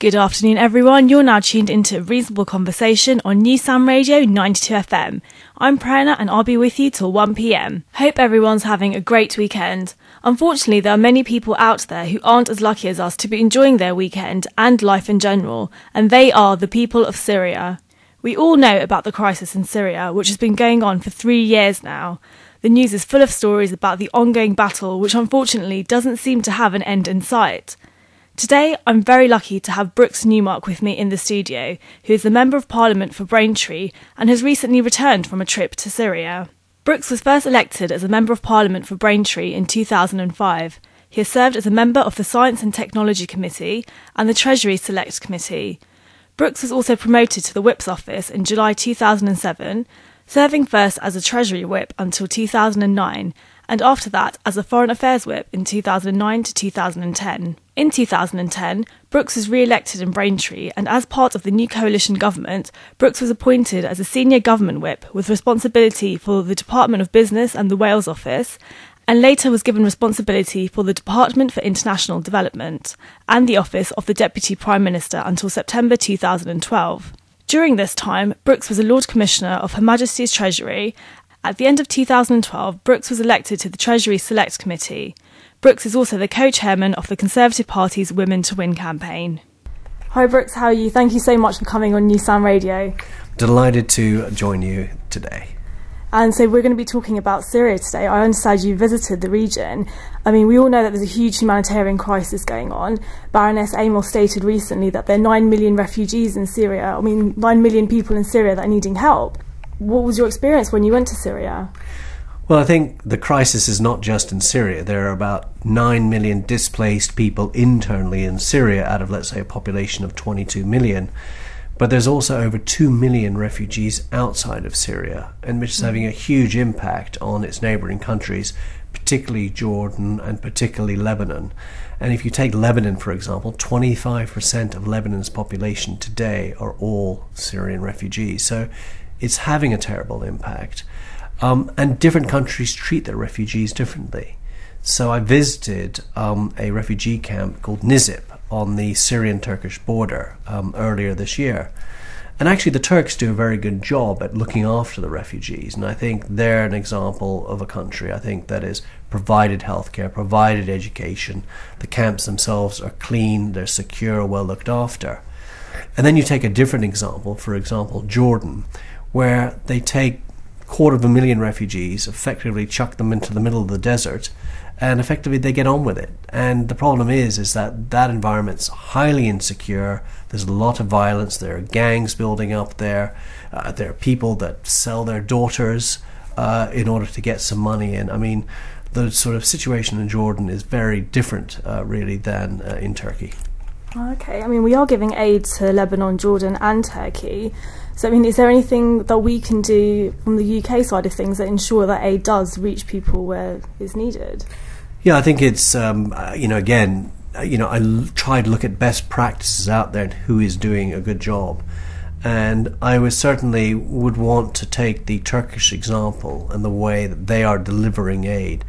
Good afternoon, everyone. You're now tuned into Reasonable Conversation on Newsound Radio 92 FM. I'm Prerna and I'll be with you till 1 p.m. Hope everyone's having a great weekend. Unfortunately, there are many people out there who aren't as lucky as us to be enjoying their weekend and life in general, and they are the people of Syria. We all know about the crisis in Syria, which has been going on for 3 years now. The news is full of stories about the ongoing battle, which unfortunately doesn't seem to have an end in sight. Today, I'm very lucky to have Brooks Newmark with me in the studio, who is the Member of Parliament for Braintree and has recently returned from a trip to Syria. Brooks was first elected as a Member of Parliament for Braintree in 2005. He has served as a member of the Science and Technology Committee and the Treasury Select Committee. Brooks was also promoted to the Whip's office in July 2007, serving first as a Treasury Whip until 2009, and after that as a Foreign Affairs Whip in 2009 to 2010. In 2010, Brooks was re-elected in Braintree, and as part of the new coalition government, Brooks was appointed as a senior government whip with responsibility for the Department of Business and the Wales office, and later was given responsibility for the Department for International Development and the office of the Deputy Prime Minister until September 2012. During this time, Brooks was a Lord Commissioner of Her Majesty's Treasury. At the end of 2012, Brooks was elected to the Treasury Select Committee. Brooks is also the co-chairman of the Conservative Party's Women to Win campaign. Hi Brooks, how are you? Thank you so much for coming on Newsound Radio. Delighted to join you today. And so we're going to be talking about Syria today. I understand you visited the region. I mean, we all know that there's a huge humanitarian crisis going on. Baroness Amos stated recently that there are 9 million refugees in Syria. 9 million people in Syria that are needing help. What was your experience when you went to Syria? Well, I think the crisis is not just in Syria. There are about 9 million displaced people internally in Syria out of, let's say, a population of 22 million. But there's also over 2 million refugees outside of Syria, and which is having a huge impact on its neighbouring countries, particularly Jordan and particularly Lebanon. And if you take Lebanon, for example, 25% of Lebanon's population today are all Syrian refugees. So it's having a terrible impact. And different countries treat their refugees differently. So I visited a refugee camp called Nizip on the Syrian-Turkish border earlier this year. And actually the Turks do a very good job at looking after the refugees. And I think they're an example of a country, I think, that has provided healthcare, provided education. The camps themselves are clean, they're secure, well looked after. And then you take a different example, for example, Jordan, where they take 250,000 refugees, effectively chuck them into the middle of the desert, and effectively they get on with it. And the problem is that that environment's highly insecure. There's a lot of violence. There are gangs building up there. There are people that sell their daughters in order to get some money in. I mean, the sort of situation in Jordan is very different, really, than in Turkey. Okay, I mean, we are giving aid to Lebanon, Jordan and Turkey. So, I mean, is there anything that we can do from the UK side of things that ensure that aid does reach people where it's needed? Yeah, I think it's, I try to look at best practices out there and who is doing a good job. And I would want to take the Turkish example and the way that they are delivering aid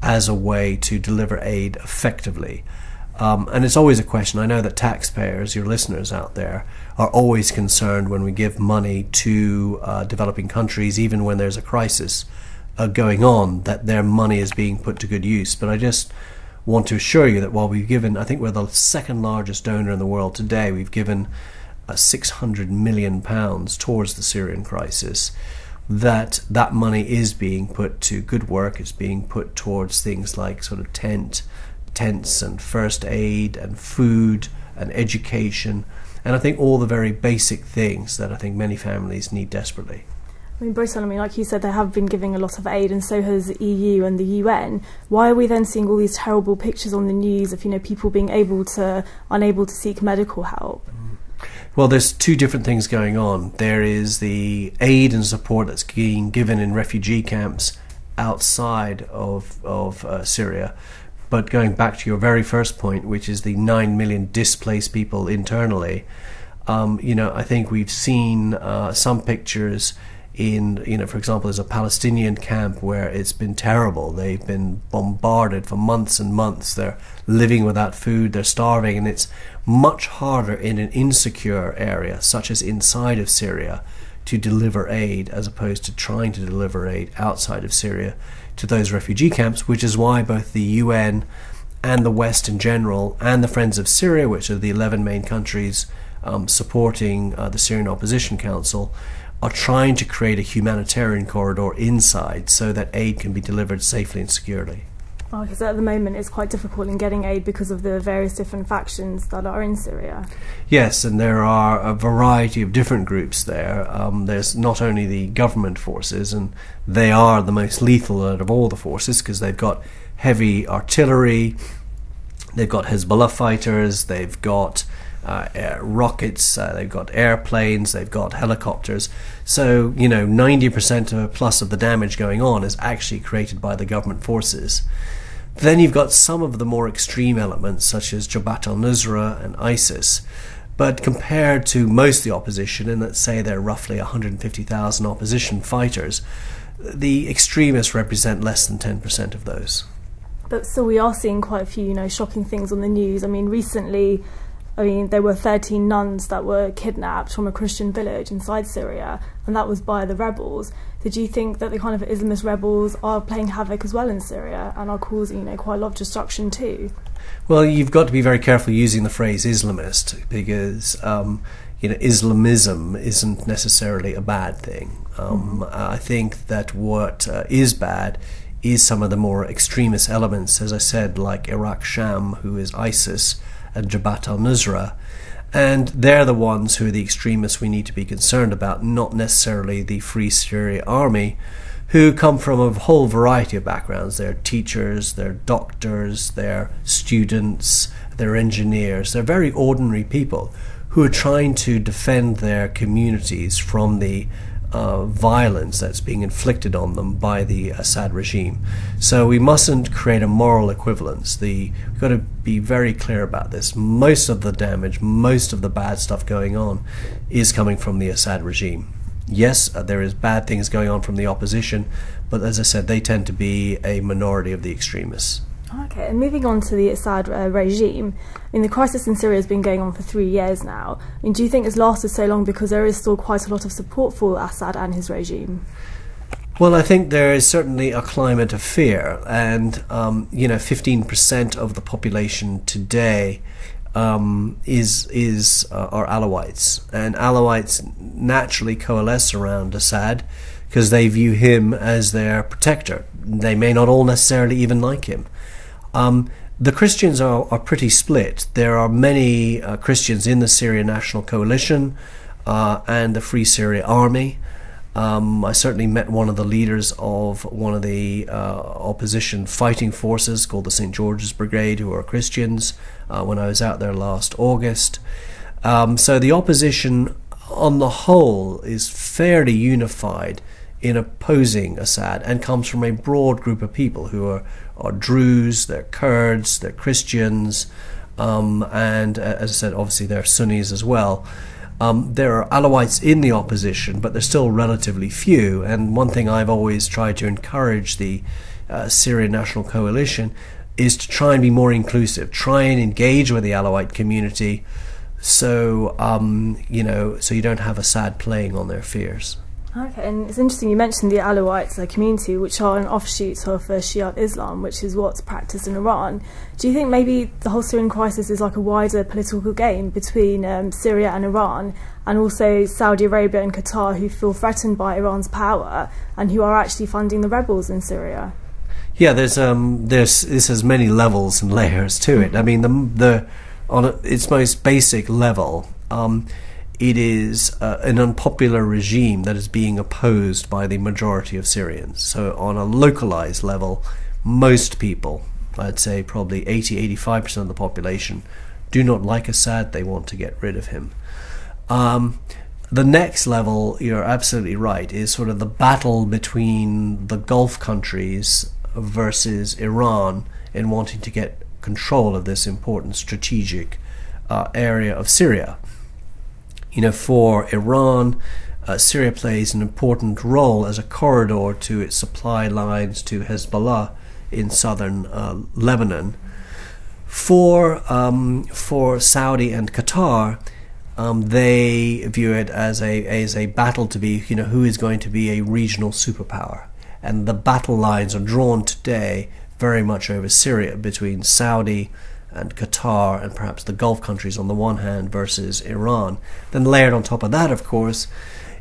as a way to deliver aid effectively. And it's always a question. I know that taxpayers, your listeners out there, are always concerned when we give money to developing countries, even when there's a crisis going on, that their money is being put to good use. But I just want to assure you that while we've given, I think we're the second largest donor in the world today, we've given £600 million towards the Syrian crisis, that money is being put to good work. It's being put towards things like sort of tents and first aid and food and education, and I think all the very basic things that I think many families need desperately. I mean, Britain, like you said, they have been giving a lot of aid, and so has the EU and the UN. Why are we then seeing all these terrible pictures on the news of, people being unable to seek medical help? Well, there's two different things going on. There is the aid and support that's being given in refugee camps outside of Syria. But going back to your very first point, which is the 9 million displaced people internally, I think we've seen some pictures For example, there's a Palestinian camp where it's been terrible. They've been bombarded for months and months. They're living without food, they're starving, and it's much harder in an insecure area, such as inside of Syria, to deliver aid as opposed to trying to deliver aid outside of Syria to those refugee camps, which is why both the UN and the West in general, and the Friends of Syria, which are the 11 main countries supporting the Syrian Opposition Council, are trying to create a humanitarian corridor inside so that aid can be delivered safely and securely. Because at the moment it's quite difficult in getting aid because of the various different factions that are in Syria. Yes, and there are a variety of different groups there. There's not only the government forces, and they are the most lethal out of all the forces because they've got heavy artillery, they've got Hezbollah fighters, they've got rockets, they've got airplanes, they've got helicopters. So, 90% plus of the damage going on is actually created by the government forces. Then you've got some of the more extreme elements, such as Jabhat al-Nusra and ISIS. But compared to most of the opposition, and let's say there are roughly 150,000 opposition fighters, the extremists represent less than 10% of those. But still, we are seeing quite a few, shocking things on the news. Recently, there were 13 nuns that were kidnapped from a Christian village inside Syria, and that was by the rebels. Did you think that the kind of Islamist rebels are playing havoc as well in Syria and are causing, quite a lot of destruction too? Well, you've got to be very careful using the phrase Islamist because, Islamism isn't necessarily a bad thing. I think that what is bad is some of the more extremist elements, as I said, like Iraq Sham, who is ISIS, and Jabhat al-Nusra, and they're the ones who are the extremists we need to be concerned about, not necessarily the Free Syria Army, who come from a whole variety of backgrounds. They're teachers, they're doctors, they're students, they're engineers. They're very ordinary people who are trying to defend their communities from the violence that's being inflicted on them by the Assad regime. So we mustn't create a moral equivalence. We've got to be very clear about this. Most of the damage, most of the bad stuff going on is coming from the Assad regime. Yes, there is bad things going on from the opposition, but as I said, they tend to be a minority of the extremists. Okay, and moving on to the Assad regime, the crisis in Syria has been going on for 3 years now. Do you think it's lasted so long because there is still quite a lot of support for Assad and his regime? Well, I think there is certainly a climate of fear, and 15% of the population today are Alawites, and Alawites naturally coalesce around Assad because they view him as their protector. They may not all necessarily even like him. The Christians are pretty split. There are many Christians in the Syrian National Coalition and the Free Syria Army. I certainly met one of the leaders of one of the opposition fighting forces called the St. George's Brigade, who are Christians, when I was out there last August. So the opposition on the whole is fairly unified in opposing Assad and comes from a broad group of people who are Druze, they're Kurds, they're Christians, and as I said, obviously they're Sunnis as well. There are Alawites in the opposition, but they're still relatively few, and one thing I've always tried to encourage the Syrian National Coalition is to try and be more inclusive, try and engage with the Alawite community so so you don't have Assad playing on their fears. Okay, and it's interesting you mentioned the Alawites community, which are an offshoot of Shiite Islam, which is what's practiced in Iran. Do you think maybe the whole Syrian crisis is like a wider political game between Syria and Iran, and also Saudi Arabia and Qatar, who feel threatened by Iran's power and who are actually funding the rebels in Syria? Yeah, this has many levels and layers to it. On its most basic level, it is an unpopular regime that is being opposed by the majority of Syrians. So on a localized level, most people, I'd say probably 80–85% of the population, do not like Assad. They want to get rid of him. The next level, you're absolutely right, is sort of the battle between the Gulf countries versus Iran in wanting to get control of this important strategic area of Syria. For Iran, Syria plays an important role as a corridor to its supply lines to Hezbollah in southern Lebanon. For Saudi and Qatar, they view it as a battle to be, who is going to be a regional superpower. And the battle lines are drawn today very much over Syria between Saudi and Qatar and perhaps the Gulf countries on the one hand versus Iran. Then layered on top of that, of course,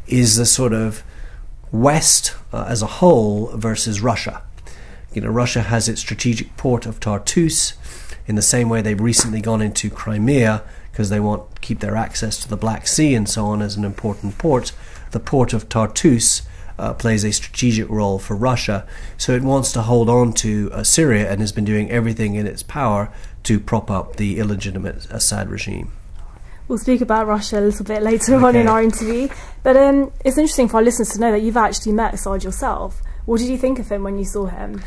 is the sort of West as a whole versus Russia. Russia has its strategic port of Tartus. In the same way, they've recently gone into Crimea because they want to keep their access to the Black Sea and so on as an important port. The port of Tartus plays a strategic role for Russia, so it wants to hold on to Syria and has been doing everything in its power to prop up the illegitimate Assad regime. We'll speak about Russia a little bit later on in our interview, but it's interesting for our listeners to know that you've actually met Assad yourself. What did you think of him when you saw him?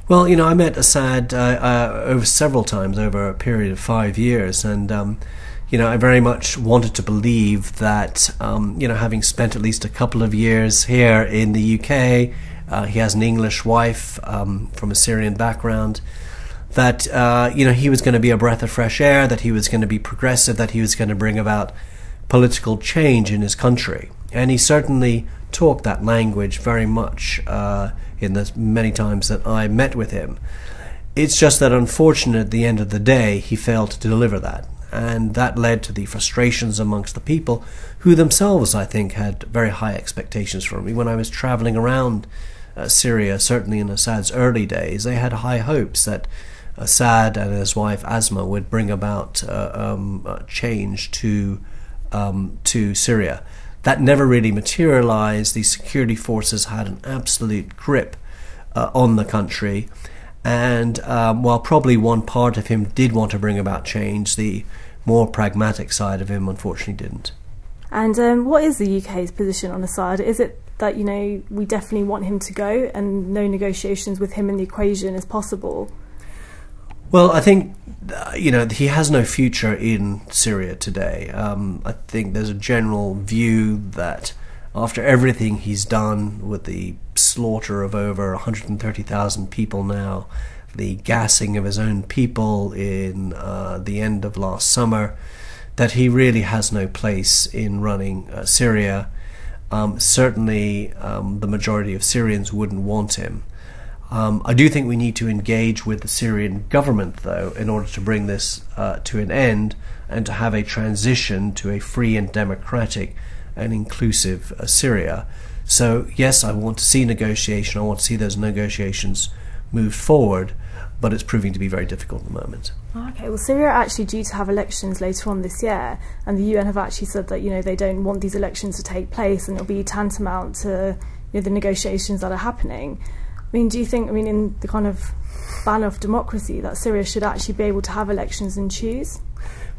Well, I met Assad over several times over a period of 5 years, and I very much wanted to believe that, having spent at least a couple of years here in the UK, he has an English wife from a Syrian background, that, he was going to be a breath of fresh air, that he was going to be progressive, that he was going to bring about political change in his country. And he certainly talked that language very much in the many times that I met with him. It's just that unfortunately at the end of the day he failed to deliver that. And that led to the frustrations amongst the people who themselves, I think, had very high expectations from me. When I was traveling around Syria, certainly in Assad's early days, they had high hopes that Assad and his wife Asma would bring about change to Syria. That never really materialized. The security forces had an absolute grip on the country. And while probably one part of him did want to bring about change, the more pragmatic side of him unfortunately didn't. And what is the UK's position on Assad? Is it that, we definitely want him to go and no negotiations with him in the equation is possible? Well, I think, he has no future in Syria today. I think there's a general view that after everything he's done with the slaughter of over 130,000 people now, the gassing of his own people in the end of last summer, that he really has no place in running Syria. Certainly the majority of Syrians wouldn't want him. I do think we need to engage with the Syrian government, though, in order to bring this to an end and to have a transition to a free and democratic and inclusive Syria. So, yes, I want to see negotiation. I want to see those negotiations moved forward, but it's proving to be very difficult at the moment. Okay, well, Syria are actually due to have elections later on this year, and the UN have actually said that, they don't want these elections to take place, and it'll be tantamount to the negotiations that are happening. Do you think, in the kind of banner of democracy, that Syria should actually be able to have elections and choose?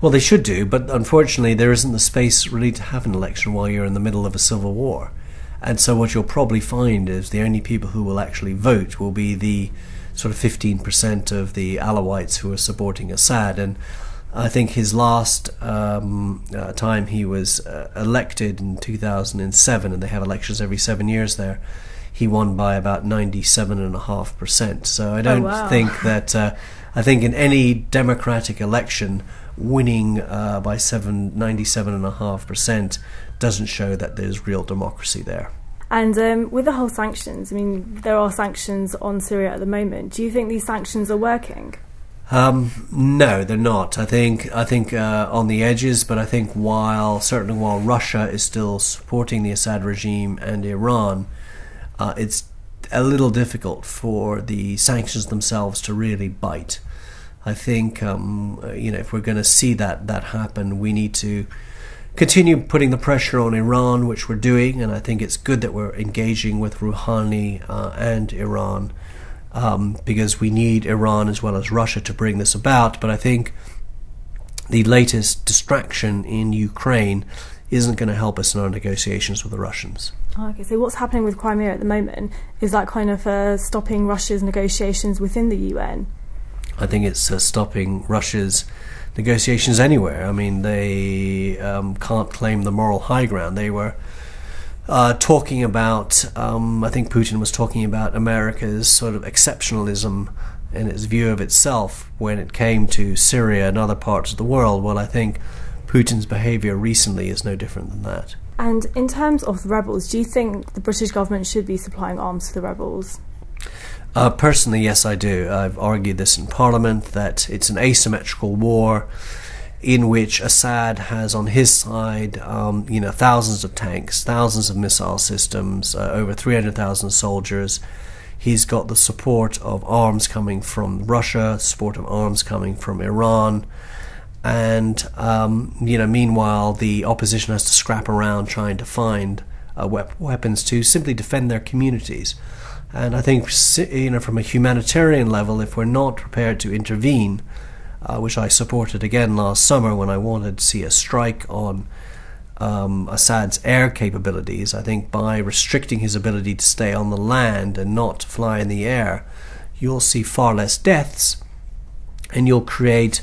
Well, they should do, but unfortunately there isn't the space really to have an election while you're in the middle of a civil war. And so what you'll probably find is the only people who will actually vote will be the sort of 15% of the Alawites who are supporting Assad. And I think his last time he was elected in 2007, and they have elections every 7 years there, he won by about 97.5%. So I don't think that, I think in any democratic election, winning by 97.5% doesn't show that there's real democracy there. And with the whole sanctions, there are sanctions on Syria at the moment. Do you think these sanctions are working? No, they're not. I think on the edges, but I think certainly while Russia is still supporting the Assad regime and Iran, it's a little difficult for the sanctions themselves to really bite. I think, if we're going to see that happen, we need to continue putting the pressure on Iran, which we're doing, and I think it's good that we're engaging with Rouhani and Iran, because we need Iran as well as Russia to bring this about. But I think the latest distraction in Ukraine isn't going to help us in our negotiations with the Russians. Okay, so what's happening with Crimea at the moment? Is that kind of stopping Russia's negotiations within the UN? I think it's stopping Russia's negotiations anywhere. They can't claim the moral high ground. They were talking about, I think Putin was talking about America's sort of exceptionalism in its view of itself when it came to Syria and other parts of the world. Well, I think Putin's behaviour recently is no different than that. And in terms of the rebels, do you think the British government should be supplying arms to the rebels? Personally, yes, I do. I've argued this in Parliament, that it's an asymmetrical war in which Assad has on his side, thousands of tanks, thousands of missile systems, over 300,000 soldiers. He's got the support of arms coming from Russia, support of arms coming from Iran, and meanwhile the opposition has to scrap around trying to find weapons to simply defend their communities. And I think, from a humanitarian level, if we're not prepared to intervene, which I supported again last summer when I wanted to see a strike on Assad's air capabilities, I think by restricting his ability to stay on the land and not fly in the air, you'll see far less deaths, and you'll create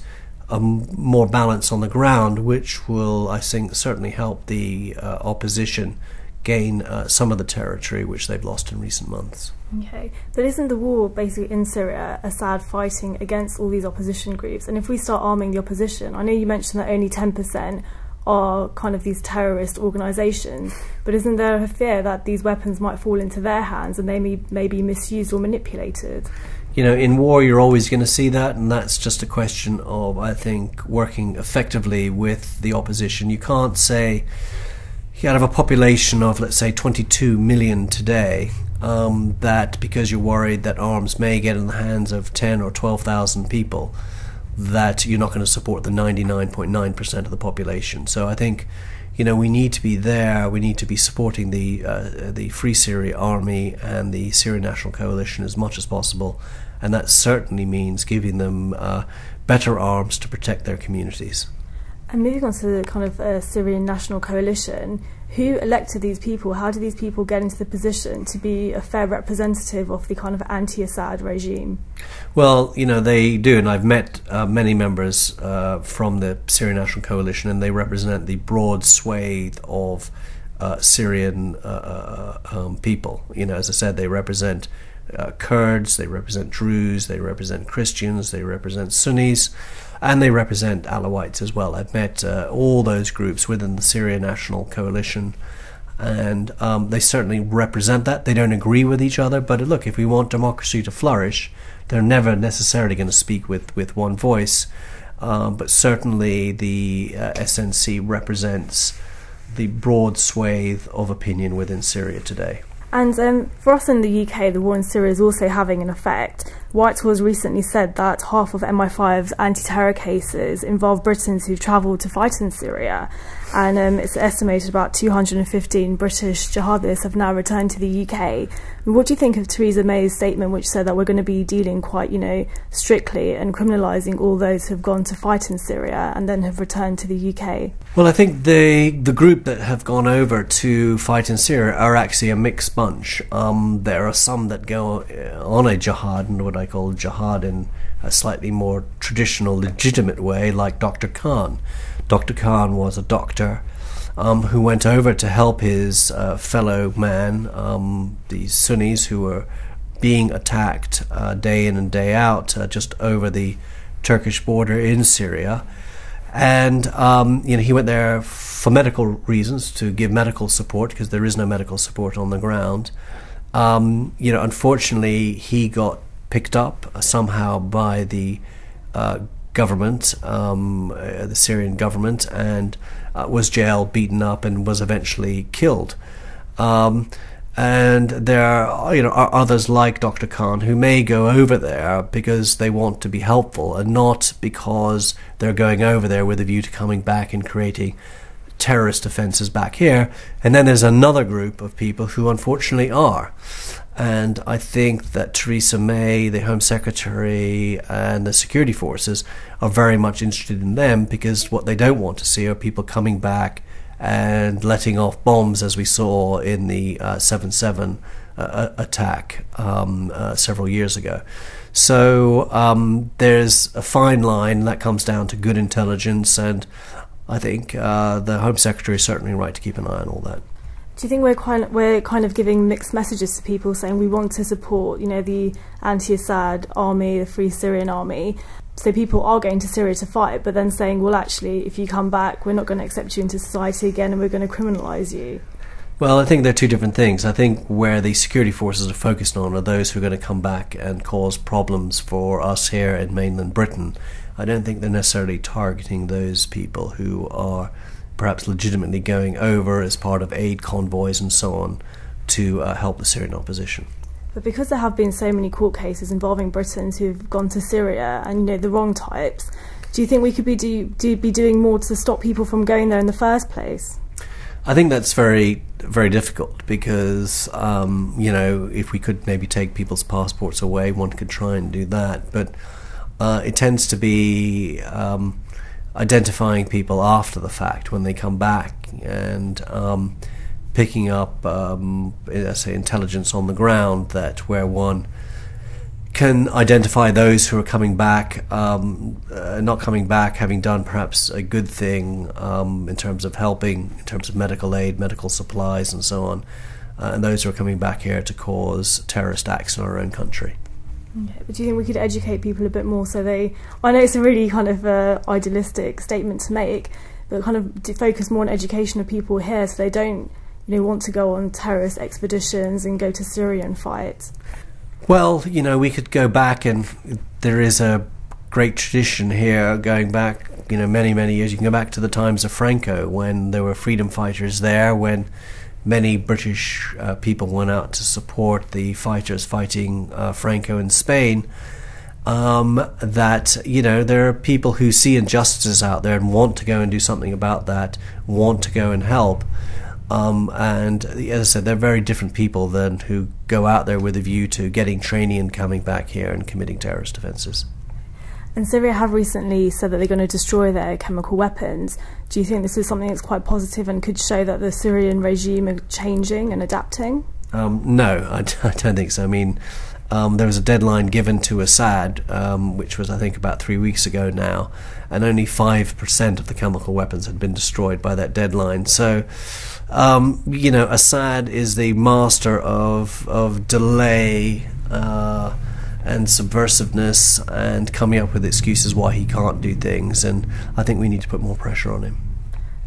more balance on the ground, which will, I think, certainly help the opposition gain some of the territory which they've lost in recent months. Okay, but isn't the war basically in Syria Assad fighting against all these opposition groups? And if we start arming the opposition, I know you mentioned that only 10% are kind of these terrorist organisations, but isn't there a fear that these weapons might fall into their hands and they may be misused or manipulated? In war you're always going to see that, and that's just a question of, I think, working effectively with the opposition. You can't say, out of a population of, let's say, 22 million today, that because you're worried that arms may get in the hands of 10 or 12,000 people, that you're not going to support the 99.9% of the population. So I think, we need to be there. We need to be supporting the Free Syria Army and the Syrian National Coalition as much as possible, and that certainly means giving them better arms to protect their communities. And moving on to the kind of Syrian National Coalition, who elected these people? How did these people get into the position to be a fair representative of the kind of anti-Assad regime? Well, they do, and I've met many members from the Syrian National Coalition, and they represent the broad swathe of Syrian people. As I said, they represent Kurds, they represent Druze, they represent Christians, they represent Sunnis, and they represent Alawites as well. I've met all those groups within the Syrian National Coalition, and they certainly represent that. They don't agree with each other, but look, if we want democracy to flourish, they're never necessarily going to speak with one voice, but certainly the SNC represents the broad swathe of opinion within Syria today. And for us in the UK, the war in Syria is also having an effect. Whitehall has recently said that half of MI5's anti-terror cases involve Britons who've travelled to fight in Syria. And it's estimated about 215 British jihadists have now returned to the UK. What do you think of Theresa May's statement, which said that we're going to be dealing quite, strictly and criminalising all those who have gone to fight in Syria and then have returned to the UK? Well, I think the group that have gone over to fight in Syria are actually a mixed bunch. There are some that go on a jihad, and what I call jihad in a slightly more traditional, legitimate way, like Dr. Khan. Dr. Khan was a doctor who went over to help his fellow man, these Sunnis who were being attacked day in and day out just over the Turkish border in Syria. And he went there for medical reasons, to give medical support, because there is no medical support on the ground. Unfortunately, he got picked up somehow by the government, the Syrian government, and was jailed, beaten up, and was eventually killed. And there are others like Dr. Khan who may go over there because they want to be helpful, and not because they're going over there with a view to coming back and creating terrorist offences back here. And then there's another group of people who unfortunately are. And I think that Theresa May, the Home Secretary, and the security forces are very much interested in them, because what they don't want to see are people coming back and letting off bombs, as we saw in the 7/7 attack several years ago. So there's a fine line that comes down to good intelligence, and I think the Home Secretary is certainly right to keep an eye on all that. Do you think we're kind of giving mixed messages to people, saying we want to support, the anti-Assad army, the Free Syrian Army? So people are going to Syria to fight, but then saying, well, actually, if you come back, we're not going to accept you into society again, and we're going to criminalise you. Well, I think they're two different things. I think where the security forces are focused on are those who are going to come back and cause problems for us here in mainland Britain. I don't think they're necessarily targeting those people who are perhaps legitimately going over as part of aid convoys and so on to help the Syrian opposition. But because there have been so many court cases involving Britons who've gone to Syria and the wrong types, do you think we could be doing more to stop people from going there in the first place? I think that's very, very difficult because, if we could maybe take people's passports away, one could try and do that. But it tends to be identifying people after the fact when they come back and picking up, intelligence on the ground that where one can identify those who are coming back, not coming back, having done perhaps a good thing in terms of helping, in terms of medical aid, medical supplies and so on, and those who are coming back here to cause terrorist acts in our own country. Okay, but do you think we could educate people a bit more so I know it's a really kind of idealistic statement to make, but kind of to focus more on education of people here so they don't want to go on terrorist expeditions and go to Syria and fight? Well, we could go back, and there is a great tradition here going back, many, many years. You can go back to the times of Franco when there were freedom fighters there, when many British people went out to support the fighters fighting Franco in Spain. That there are people who see injustices out there and want to go and do something about that, want to go and help. And as I said, they're very different people than who go out there with a view to getting training and coming back here and committing terrorist offences. And Syria have recently said that they're going to destroy their chemical weapons. Do you think this is something that's quite positive and could show that the Syrian regime are changing and adapting? No, I don't think so. I mean, there was a deadline given to Assad, which was, I think, about 3 weeks ago now, and only 5% of the chemical weapons had been destroyed by that deadline. So, Assad is the master of delay and subversiveness and coming up with excuses why he can't do things, and I think we need to put more pressure on him.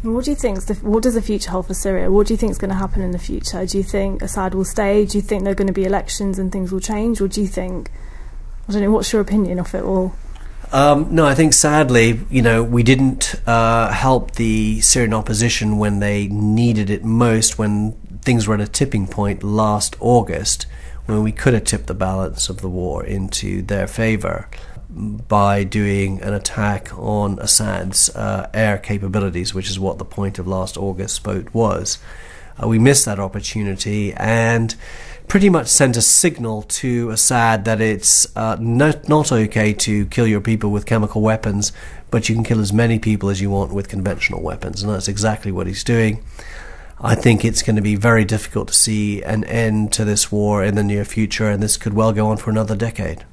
And what do you think? What does the future hold for Syria? What do you think is going to happen in the future? Do you think Assad will stay? Do you think there are going to be elections and things will change? Or do you think, I don't know, what's your opinion of it all? No, I think sadly, we didn't help the Syrian opposition when they needed it most, when things were at a tipping point last August, when we could have tipped the balance of the war into their favour by doing an attack on Assad's air capabilities, which is what the point of last August's vote was. We missed that opportunity and pretty much sent a signal to Assad that it's not okay to kill your people with chemical weapons, but you can kill as many people as you want with conventional weapons, and that's exactly what he's doing. I think it's going to be very difficult to see an end to this war in the near future, and this could well go on for another decade.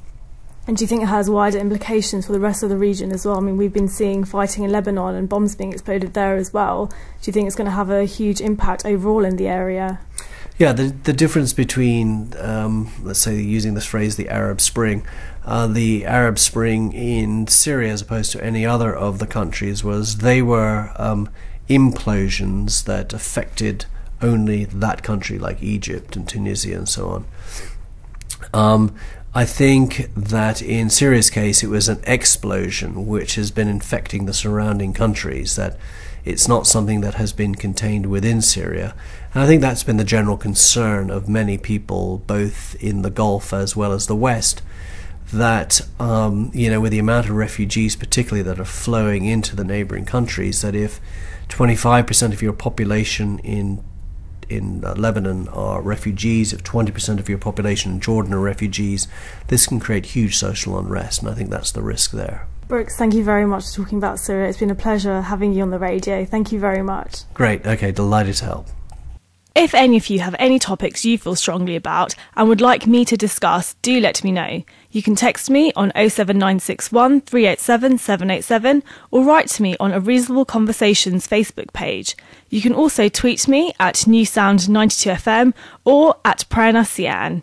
And do you think it has wider implications for the rest of the region as well? I mean, we've been seeing fighting in Lebanon and bombs being exploded there as well. Do you think it's going to have a huge impact overall in the area? Yeah, the difference between, let's say, using this phrase, the Arab Spring in Syria as opposed to any other of the countries was they were implosions that affected only that country, like Egypt and Tunisia and so on. I think that in Syria's case it was an explosion which has been infecting the surrounding countries, that it's not something that has been contained within Syria. And I think that's been the general concern of many people, both in the Gulf as well as the West, that, with the amount of refugees particularly that are flowing into the neighbouring countries, that if 25% of your population in Lebanon are refugees, if 20% of your population in Jordan are refugees, this can create huge social unrest, and I think that's the risk there. Brooks, thank you very much for talking about Syria. It's been a pleasure having you on the radio. Thank you very much. Great, okay, delighted to help. If any of you have any topics you feel strongly about and would like me to discuss, do let me know. You can text me on 07961 387 787 or write to me on a Reasonable Conversations Facebook page. You can also tweet me at nusound92fm or at Prerna.